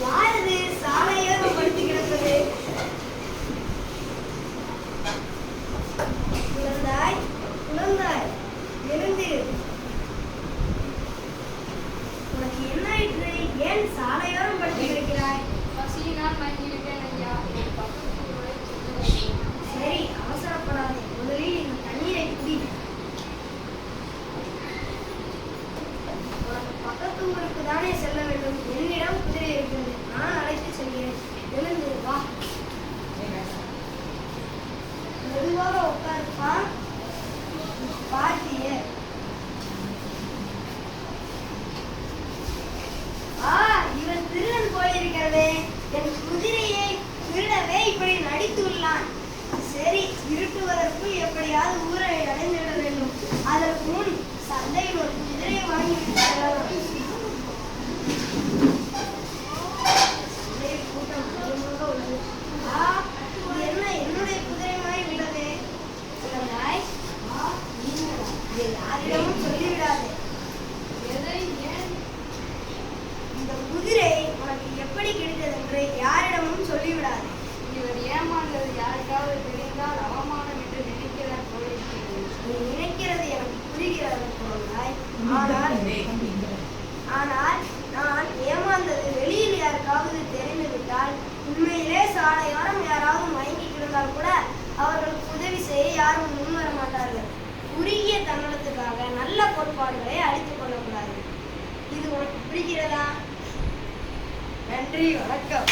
யாரது சாலையோரம் படுத்து கிடப்பது? குழந்தாய், குழந்தாய், எழுந்திரு. உனக்கு என்ன ஆயிற்று? ஏன் சாலையோரம் படுத்து கிடக்கிறாய்? பசியினால் மயங்கிவிட்டேன் ஐயா. சரி, அவசரப்படாதே. முதலில் இந்த தண்ணீரை குடி. உனக்கு பக்கத்து ஊருக்கு தானே செல்ல வேண்டும். என்னிடம் குதிரை இருக்கிறது, நான் அழைத்து செல்கிறேன். எழுந்து வா. மெதுவாக உட்காருப்பா. பாட்டிய இவன் திருடன் போயிருக்கிறதே. என் குதிரையை திருடவே இப்படி நடித்துள்ளான். சரி, இருட்டுவதற்குள் எப்படியாவது ஊரை அடைந்துவிட வேண்டும். அதற்கு முன் சந்தையில் ஒரு குதிரையை வாங்கிவிட்டு செல்லலாம். கூட்டம் அதிகமாக உள்ளது. இது என்ன என்னுடைய குதிரை மாதிரி உள்ளது? இதை யாரிடமும் சொல்லிவிடாதே. இந்த குதிரை உனக்கு எப்படி கிடைத்தது என்று யாரிடமும் சொல்லிவிடாது. இவர் ஏமாந்தது யாருக்காவது தெரிந்தால் அவமானம் என்று நினைக்கிறார் போல இருக்கிறது. நீ நினைக்கிறது எனக்கு புரிகிறது போலாய். ஆனால் நான் ஏமாந்தது வெளியில் யாருக்காவது தெரிந்துவிட்டால், உண்மையிலே சாலையோரம் யாராவது மயங்கி கிடந்தால் கூட அவர்களுக்கு உதவி செய்ய யாரும் முன்வர மாட்டார்கள். குறுகிய தன்னலத்துக்காக நல்ல கோட்பாடுகளை அழித்துக் கொள்ளக்கூடாது. இது உனக்கு புரிகிறதா? நன்றி, வணக்கம்.